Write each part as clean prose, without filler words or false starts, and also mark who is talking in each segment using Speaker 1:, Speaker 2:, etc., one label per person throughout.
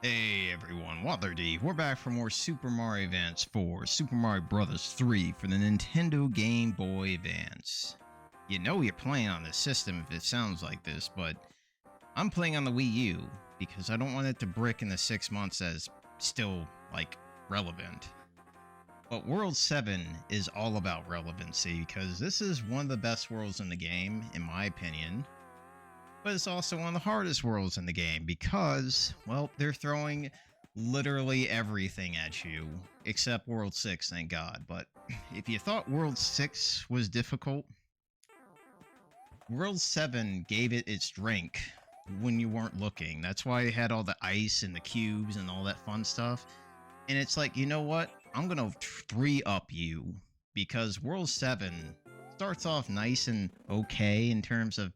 Speaker 1: Hey everyone, Waddler-D. We're back for more Super Mario Advance for Super Mario Bros. 3 for the Nintendo Game Boy Advance. You know you're playing on this system if it sounds like this, but I'm playing on the Wii U because I don't want it to brick in the 6 months as still, relevant. But World 7 is all about relevancy because this is one of the best worlds in the game, in my opinion. But it's also one of the hardest worlds in the game because, well, they're throwing literally everything at you, except World 6, thank God. But if you thought World 6 was difficult, World 7 gave it its drink when you weren't looking. That's why it had all the ice and the cubes and all that fun stuff. And it's like, you know what? I'm going to 3-up you because World 7 starts off nice and okay in terms of,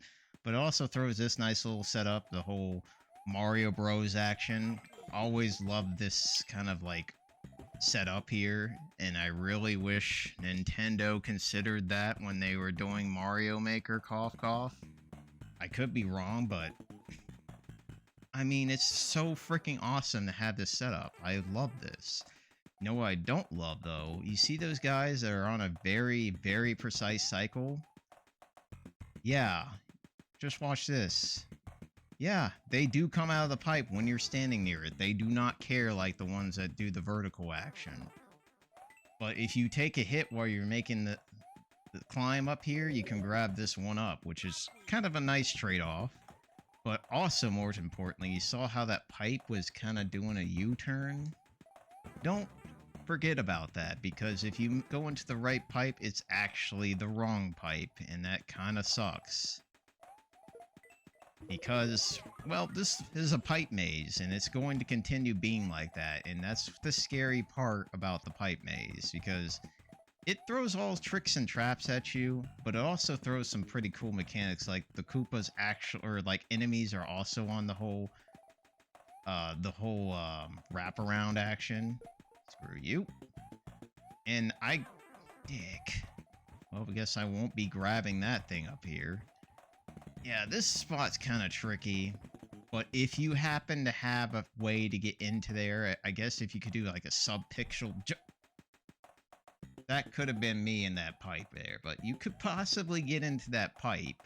Speaker 1: but it also throws this nice little setup, the whole Mario Bros action. Always loved this kind of setup here, and I really wish Nintendo considered that when they were doing Mario Maker cough cough. I could be wrong, but I mean, it's so freaking awesome to have this setup. I love this. You know what I don't love though? You see those guys that are on a very, very precise cycle? Yeah. Just watch this. Yeah, they do come out of the pipe when you're standing near it. They do not care like the ones that do the vertical action. But if you take a hit while you're making the climb up here, you can grab this one up, which is kind of a nice trade-off. But also, more importantly, you saw how that pipe was kind of doing a U-turn? Don't forget about that, because if you go into the right pipe, it's actually the wrong pipe, and that kind of sucks. Because, well, this is a pipe maze, and it's going to continue being like that, and that's the scary part about the pipe maze, because it throws all tricks and traps at you, but it also throws some pretty cool mechanics, like the Koopas enemies are also on the whole wraparound action. Screw you. And dick. Well, I guess I won't be grabbing that thing up here. Yeah, this spot's kind of tricky, but if you happen to have a way to get into there, I guess if you could do like a sub-pixel that could have been me in that pipe there, but you could possibly get into that pipe.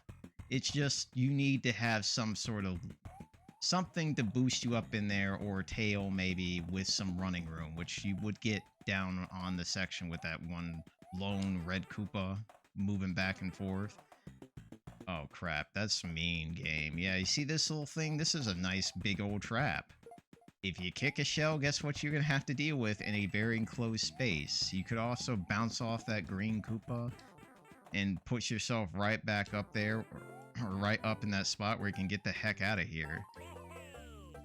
Speaker 1: It's just you need to have some sort of something to boost you up in there, or a tail maybe with some running room, which you would get down on the section with that one lone red Koopa moving back and forth. Oh crap, that's mean game. Yeah, you see this little thing? This is a nice big old trap. If you kick a shell, guess what you're going to have to deal with in a very enclosed space. You could also bounce off that green Koopa and put yourself right back up there, or right up in that spot where you can get the heck out of here.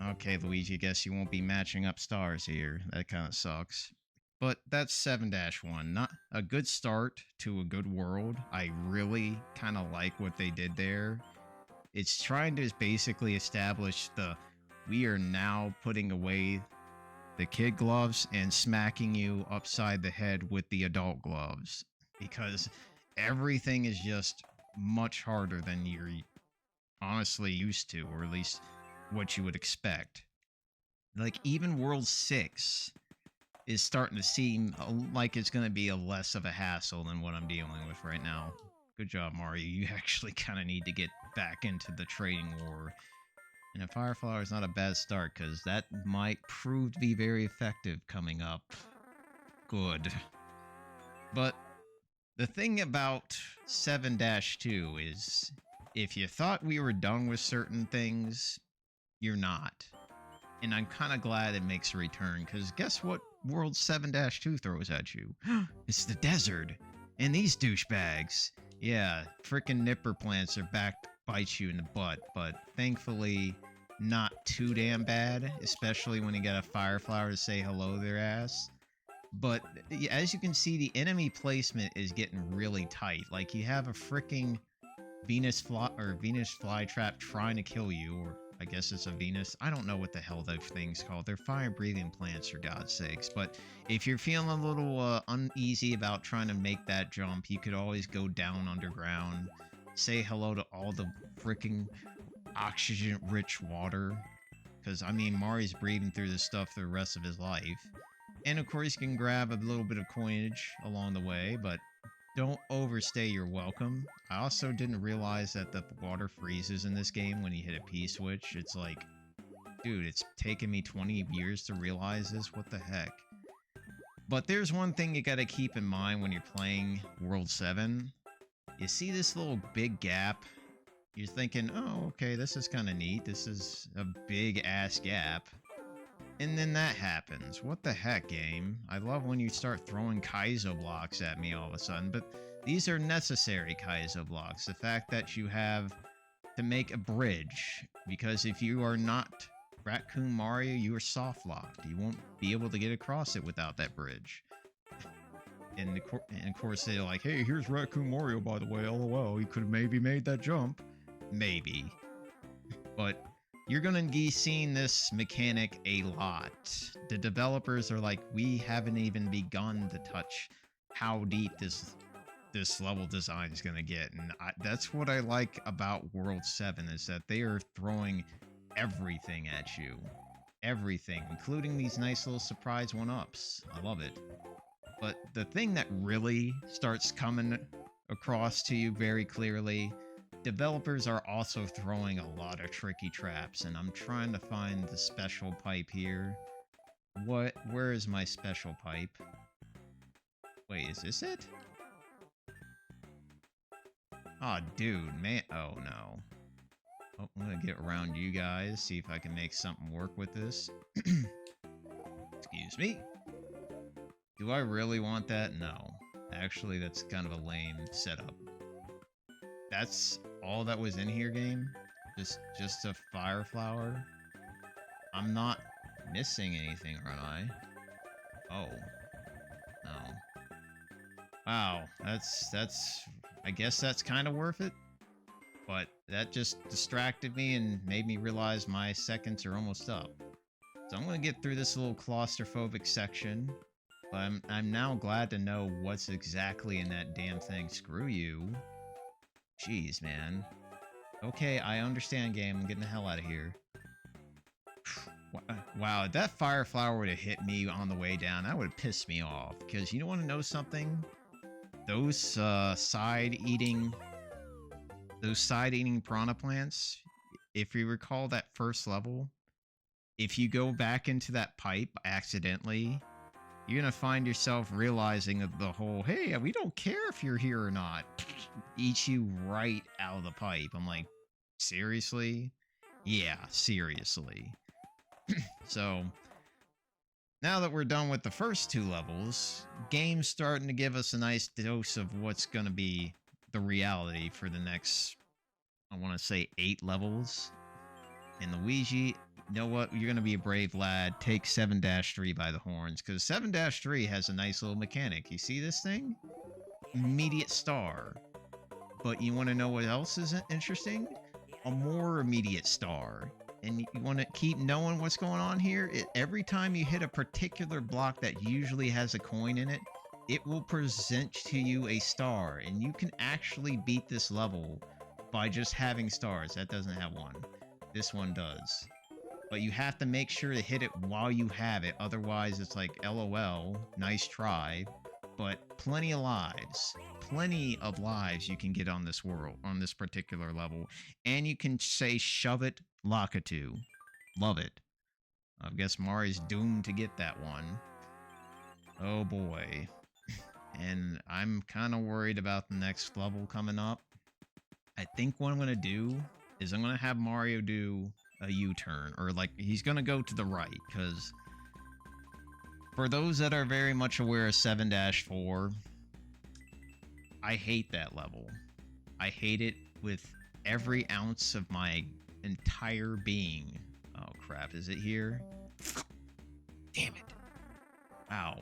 Speaker 1: Okay, Luigi, guess you won't be matching up stars here. That kind of sucks. But that's 7-1. Not a good start to a good world. I really kind of like what they did there. It's trying to basically establish we are now putting away the kid gloves and smacking you upside the head with the adult gloves. Because everything is just much harder than you're honestly used to, or at least what you would expect. Like, even World 6 is starting to seem like it's going to be a less of a hassle than what I'm dealing with right now. Good job, Mario. You actually kind of need to get back into the trading war. And a Fire Flower is not a bad start, because that might prove to be very effective coming up. Good. But the thing about 7-2 is, if you thought we were done with certain things, you're not. And I'm kind of glad it makes a return, because guess what World 7-2 throws at you? It's the desert. And these douchebags. Yeah, frickin' nipper plants are back to bite you in the butt, but thankfully not too damn bad, especially when you got a Fire Flower to say hello to their ass. But as you can see, the enemy placement is getting really tight. Like, you have a fricking Venus flytrap trying to kill you, or I guess it's a Venus. I don't know what the hell that thing's called. They're fire-breathing plants, for God's sakes. But if you're feeling a little uneasy about trying to make that jump, you could always go down underground, say hello to all the freaking oxygen-rich water, because, I mean, Mario's breathing through this stuff for the rest of his life. And, of course, you can grab a little bit of coinage along the way, but don't overstay your welcome. I also didn't realize that the water freezes in this game when you hit a P switch. It's like, dude, it's taken me 20 years to realize this. What the heck? But there's one thing you gotta keep in mind when you're playing World 7. You see this little big gap? You're thinking, oh, okay, this is kind of neat. This is a big-ass gap. And then that happens. What the heck, game? I love when you start throwing Kaizo blocks at me all of a sudden, but these are necessary Kaizo blocks. The fact that you have to make a bridge, because if you are not Raccoon Mario, you are soft-locked. You won't be able to get across it without that bridge. And of course, they're like, hey, here's Raccoon Mario, by the way, lol. You could have maybe made that jump. Maybe. But you're gonna be seeing this mechanic a lot. The developers are like, we haven't even begun to touch how deep this level design is gonna get. And that's what I like about World 7, is that they are throwing everything at you. Everything, including these nice little surprise one-ups. I love it. But the thing that really starts coming across to you very clearly, developers are also throwing a lot of tricky traps, and I'm trying to find the special pipe here. Where is my special pipe? Wait, is this it? Aw, dude, man. Oh, no. Oh, I'm gonna get around you guys, see if I can make something work with this. Excuse me. Do I really want that? No. Actually, that's kind of a lame setup. That's all that was in here, game? Just a fire flower? I'm not missing anything, aren't I? Oh. No. Wow, that's I guess that's kind of worth it. But that just distracted me and made me realize my seconds are almost up. So I'm gonna get through this little claustrophobic section. But I'm now glad to know what's exactly in that damn thing. Screw you. Jeez, man. Okay, I understand, game. I'm getting the hell out of here. Wow, if that fire flower would have hit me on the way down, that would have pissed me off. Because you want to know something? Those side-eating piranha plants, if you recall that first level, if you go back into that pipe accidentally, you're gonna find yourself realizing of the whole, hey, we don't care if you're here or not. Eat you right out of the pipe. I'm like, seriously? Yeah, seriously. So, now that we're done with the first two levels, game's starting to give us a nice dose of what's gonna be the reality for the next, I want to say, 8 levels. And Luigi, you know what? You're going to be a brave lad. Take 7-3 by the horns, because 7-3 has a nice little mechanic. You see this thing? Immediate star. But you want to know what else is interesting? A more immediate star. And you want to keep knowing what's going on here? Every time you hit a particular block that usually has a coin in it, it will present to you a star. And you can actually beat this level by just having stars. That doesn't have one. This one does. But you have to make sure to hit it while you have it. Otherwise, it's like, LOL, nice try. But plenty of lives. Plenty of lives you can get on this world, on this particular level. And you can say, shove it, Lakitu. Love it. I guess Mario's doomed to get that one. Oh boy. And I'm kind of worried about the next level coming up. I think what I'm going to do is I'm going to have Mario do a U-turn, or like he's going to go to the right, because for those that are very much aware of 7-4, I hate that level. I hate it with every ounce of my entire being. Oh crap, is it here? Damn it. Ow.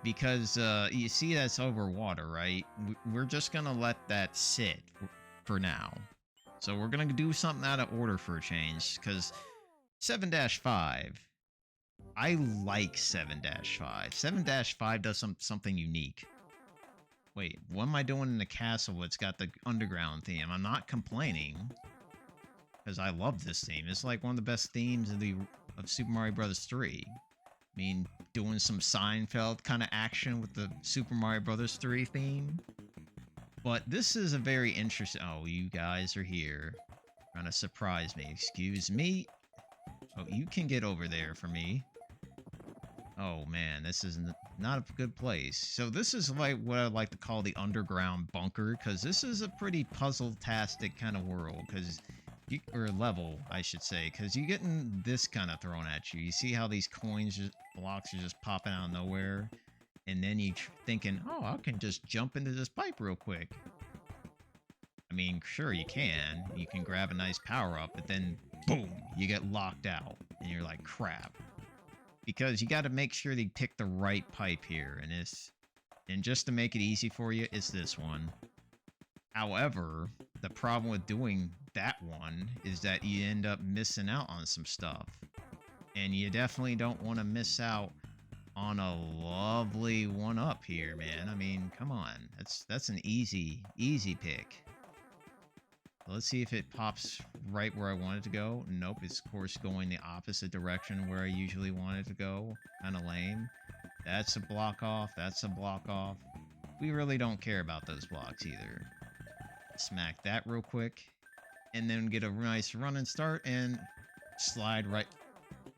Speaker 1: Because you see that's over water, right? We're just going to let that sit for now. So we're going to do something out of order for a change, because 7-5, I like 7-5. 7-5 does something unique. Wait, what am I doing in the castle that's got the underground theme? I'm not complaining. because I love this theme. It's like one of the best themes of Super Mario Bros. 3. I mean, doing some Seinfeld kind of action with the Super Mario Bros. 3 theme. But this is a very interesting... Oh, you guys are here. Trying to surprise me. Excuse me. Oh, you can get over there for me. Oh, man, this is not a good place. So this is like what I like to call the underground bunker, because this is a pretty puzzle-tastic kind of world, or level, I should say, because you're getting this kind of thrown at you. You see how these blocks are just popping out of nowhere? And then you thinking, oh, I can just jump into this pipe real quick. I mean, sure, you can. You can grab a nice power-up, but then, boom, you get locked out. And you're like, crap. Because you got to make sure they pick the right pipe here. And just to make it easy for you, it's this one. However, the problem with doing that one is that you end up missing out on some stuff. And you definitely don't want to miss out on a lovely one-up here, man. I mean, come on. That's an easy pick. Let's see if it pops right where I want it to go. Nope, it's of course going the opposite direction where I usually want it to go. Kind of lame. That's a block off. That's a block off. We really don't care about those blocks either. Smack that real quick. And then get a nice run and start and slide right...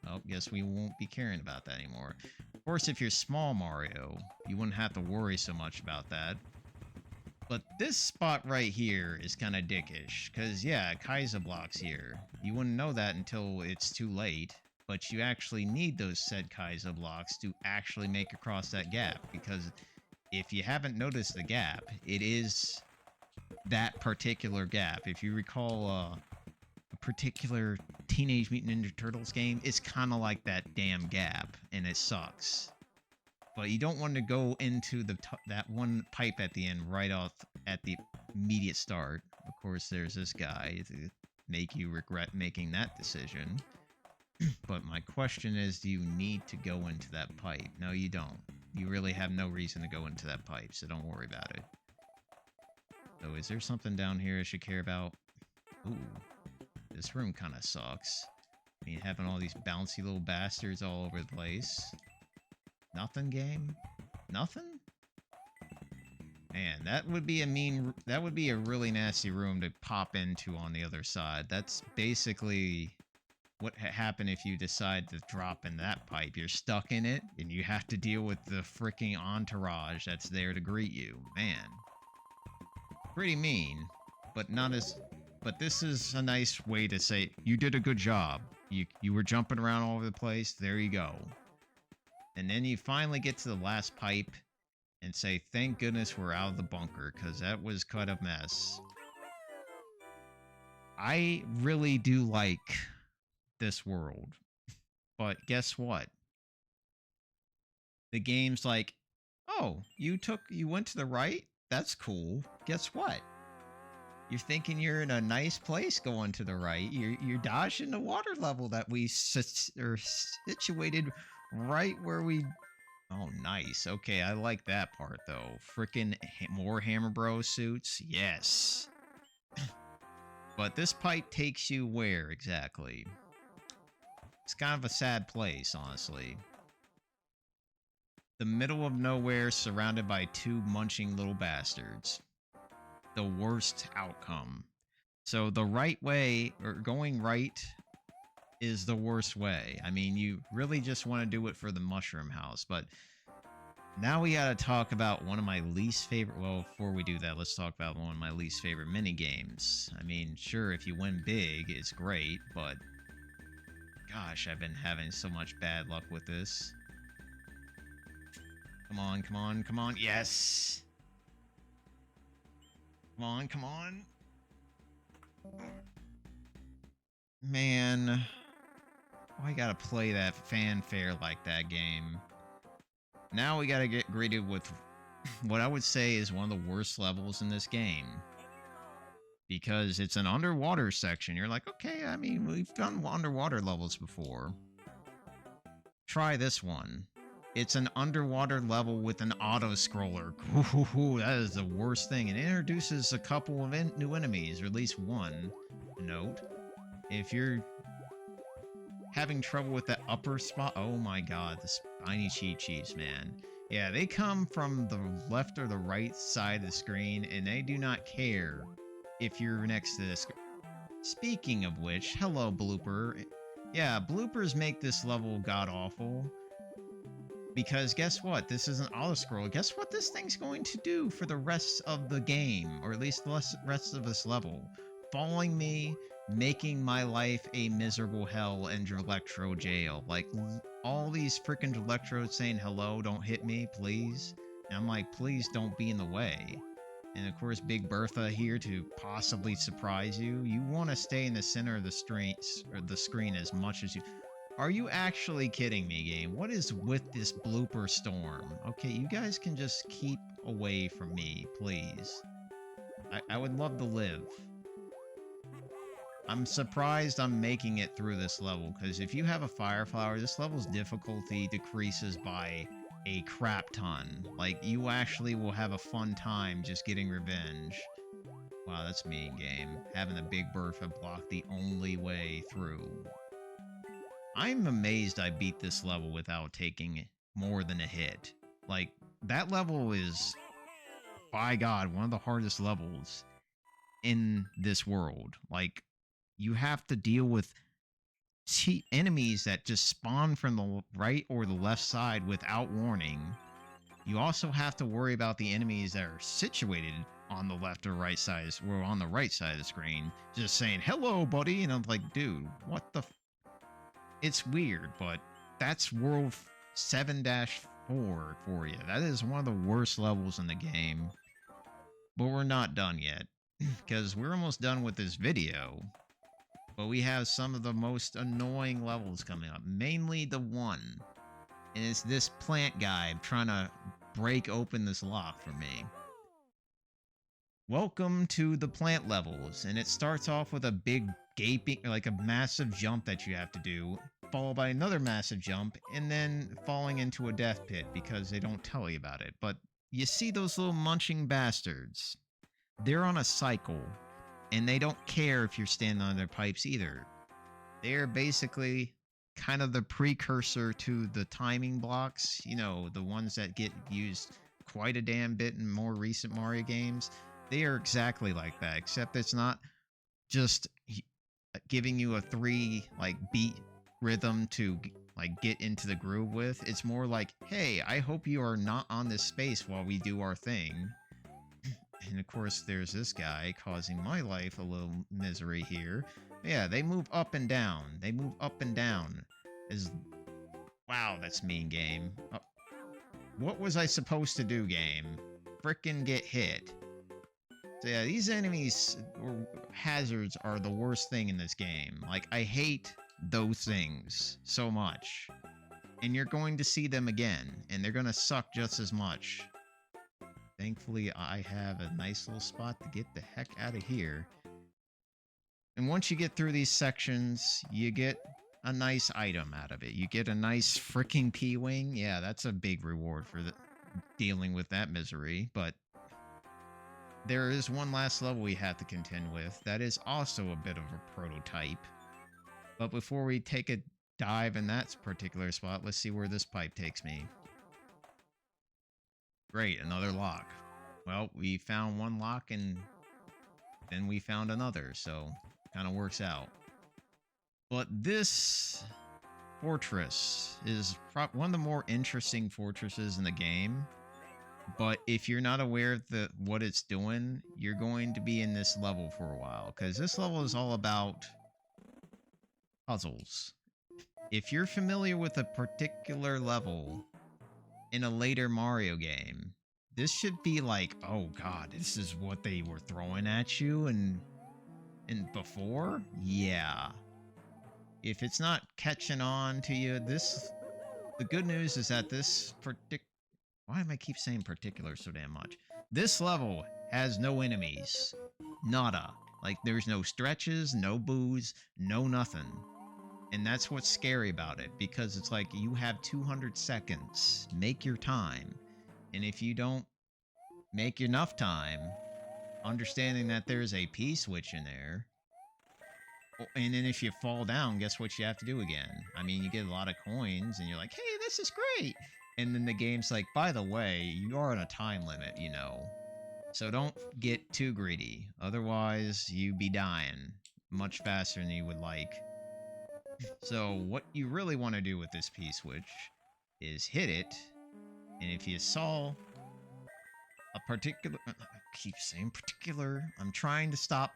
Speaker 1: Oh, guess we won't be caring about that anymore. Of course, if you're small Mario, you wouldn't have to worry so much about that. But this spot right here is kind of dickish, because yeah, Kaiser blocks here. You wouldn't know that until it's too late, but you actually need those said Kaiser blocks to actually make across that gap, because if you haven't noticed the gap, it is that particular gap. If you recall a particular Teenage Mutant Ninja Turtles game, it's kind of like that damn gap, and it sucks. But you don't want to go into that one pipe at the end right off at the immediate start. Of course, there's this guy to make you regret making that decision. But my question is, do you need to go into that pipe? No, you don't. You really have no reason to go into that pipe, so don't worry about it. So is there something down here I should care about? Ooh, this room kind of sucks. I mean, having all these bouncy little bastards all over the place. Nothing, game? Nothing? Man, that would be a really nasty room to pop into on the other side. That's basically what happened if you decide to drop in that pipe. You're stuck in it, and you have to deal with the freaking entourage that's there to greet you. Man. Pretty mean, but not as... But this is a nice way to say, you did a good job. You were jumping around all over the place. There you go. And then you finally get to the last pipe and say, thank goodness we're out of the bunker, because that was quite a mess. I really do like this world. But guess what? The game's like, oh, you went to the right? That's cool. Guess what? You're thinking you're in a nice place going to the right. You're dodging the water level that we are situated right where we... Oh, nice. Okay, I like that part, though. Frickin' more Hammer Bros suits? Yes. But this pipe takes you where, exactly? It's kind of a sad place, honestly. The middle of nowhere, surrounded by two munching little bastards. The worst outcome. So the right way, or going right, is the worst way. I mean, you really just want to do it for the mushroom house, but now we gotta talk about one of my least favorite... Well, before we do that, let's talk about one of my least favorite mini games. I mean, sure, if you win big, it's great, but gosh, I've been having so much bad luck with this. Come on, come on, come on. Yes! Come on, come on. Man. Why gotta play that fanfare like that game? Now we gotta get greeted with what I would say is one of the worst levels in this game. Because it's an underwater section. You're like, okay, I mean, we've done underwater levels before. Try this one. It's an underwater level with an autoscroller. Ooh, that is the worst thing. It introduces a couple of new enemies, or at least one. Note. If you're having trouble with that upper spot, oh my god, the spiny cheat-cheats, man. Yeah, they come from the left or the right side of the screen, and they do not care if you're next to this. Speaking of which, hello, Blooper. Yeah, bloopers make this level god-awful. Because guess what? This is an autoscroll. Guess what this thing's going to do for the rest of the game, or at least the rest of this level? Following me, making my life a miserable hell in Electro jail. Like, all these freaking electrodes saying, hello, don't hit me, please. And I'm like, please don't be in the way. And of course, Big Bertha here to possibly surprise you. You want to stay in the center of the screen as much as you... Are you actually kidding me, game? What is with this blooper storm? Okay, you guys can just keep away from me, please. I would love to live. I'm surprised I'm making it through this level, because if you have a fire flower, this level's difficulty decreases by a crap ton. Like, you actually will have a fun time just getting revenge. Wow, that's mean, game. Having a Big Bertha block the only way through. I'm amazed I beat this level without taking more than a hit. Like, that level is, by God, one of the hardest levels in this world. Like, you have to deal with enemies that just spawn from the right or the left side without warning. You also have to worry about the enemies that are situated on the left or right side, or on the right side of the screen, just saying, hello, buddy, and I'm like, dude, what the... It's weird, but that's World 7-4 for you. That is one of the worst levels in the game. But we're not done yet, because we're almost done with this video. But we have some of the most annoying levels coming up, mainly the one. And it's this plant guy trying to break open this lock for me. Welcome to the plant levels, and it starts off with a big gaping, like a massive jump that you have to do, followed by another massive jump, and then falling into a death pit because they don't tell you about it. But you see those little munching bastards. They're on a cycle, and they don't care if you're standing on their pipes either. They're basically kind of the precursor to the timing blocks, you know, the ones that get used quite a damn bit in more recent Mario games. They are exactly like that, except it's not just giving you a 3 like beat rhythm to like get into the groove with. It's more like, hey, I hope you are not on this space while we do our thing. And of course, there's this guy causing my life a little misery here. Yeah, they move up and down. They move up and down. Wow, that's mean, game. What was I supposed to do, game? Frickin' get hit. So yeah, these enemies or hazards are the worst thing in this game. Like, I hate those things so much. And you're going to see them again, and they're gonna suck just as much. Thankfully, I have a nice little spot to get the heck out of here. And once you get through these sections, you get a nice item out of it. You get a nice freaking P-Wing. Yeah, that's a big reward for dealing with that misery, but there is one last level we have to contend with that is also a bit of a prototype. But before we take a dive in that particular spot, let's see where this pipe takes me. Great, another lock. Well, we found one lock and then we found another, so kind of works out. But this fortress is one of the more interesting fortresses in the game. But if you're not aware of what it's doing, you're going to be in this level for a while. Because this level is all about puzzles. If you're familiar with a particular level in a later Mario game, this should be like, oh god, this is what they were throwing at you and before? Yeah. If it's not catching on to you, the good news is that this why am I keep saying particular so damn much? This level has no enemies. Nada. Like, there's no stretches, no boos, no nothing. And that's what's scary about it, because it's like you have 200 seconds. Make your time. And if you don't make enough time, understanding that there's a P switch in there, And then if you fall down, guess what you have to do again? I mean, you get a lot of coins, and you're like, hey, this is great. And then the game's like, by the way, you are on a time limit, you know. So don't get too greedy. Otherwise, you be dying much faster than you would like. So what you really want to do with this P-switch is hit it, and if you saw a particular... I keep saying particular. I'm trying to stop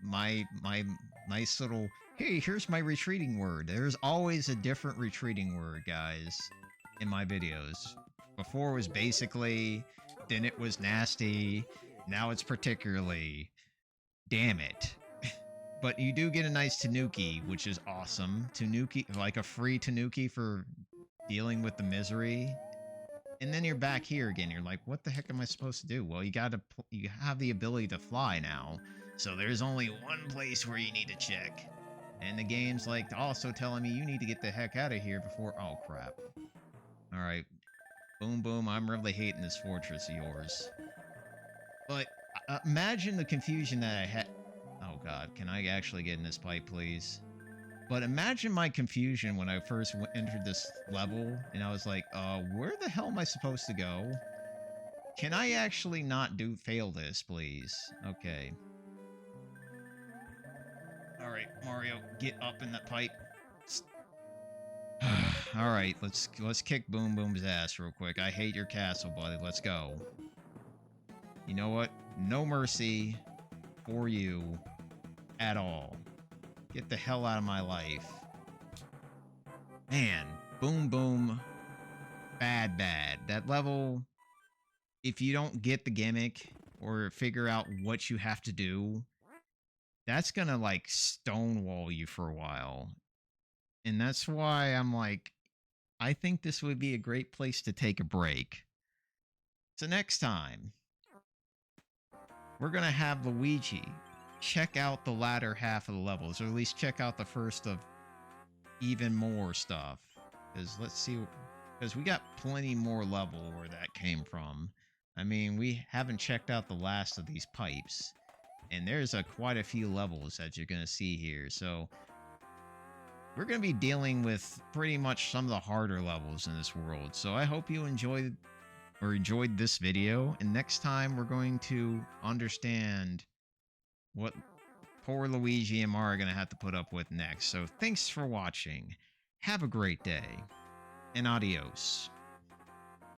Speaker 1: my nice little... Hey, here's my retreating word. There's always a different retreating word, guys, in my videos. Before it was basically, then it was nasty, now it's particularly. Damn it. But you do get a nice Tanuki, which is awesome. Tanuki, like a free Tanuki for dealing with the misery. And then you're back here again. You're like, what the heck am I supposed to do? Well, you have the ability to fly now. So there's only one place where you need to check. And the game's like also telling me you need to get the heck out of here before... Oh, crap. Alright. Boom, boom. I'm really hating this fortress of yours. But imagine the confusion that I had... Oh, God. Can I actually get in this pipe, please? But imagine my confusion when I first entered this level, and I was like, where the hell am I supposed to go? Can I actually not fail this, please? Okay. Alright, Mario, get up in that pipe. Alright, let's kick Boom Boom's ass real quick. I hate your castle, buddy. Let's go. You know what? No mercy for you at all. Get the hell out of my life. Man, Boom Boom. Bad. That level, if you don't get the gimmick or figure out what you have to do, that's gonna, like, stonewall you for a while. And that's why I'm like, I think this would be a great place to take a break. So next time, we're gonna have Luigi check out the latter half of the levels, or at least check out the first of even more stuff. Because let's see, because we got plenty more level where that came from. I mean, we haven't checked out the last of these pipes, and there's quite a few levels that you're gonna see here. So we're gonna be dealing with pretty much some of the harder levels in this world. So I hope you enjoyed this video, and next time we're going to understand what poor Luigi and Mario are going to have to put up with next. So thanks for watching. Have a great day, and adios.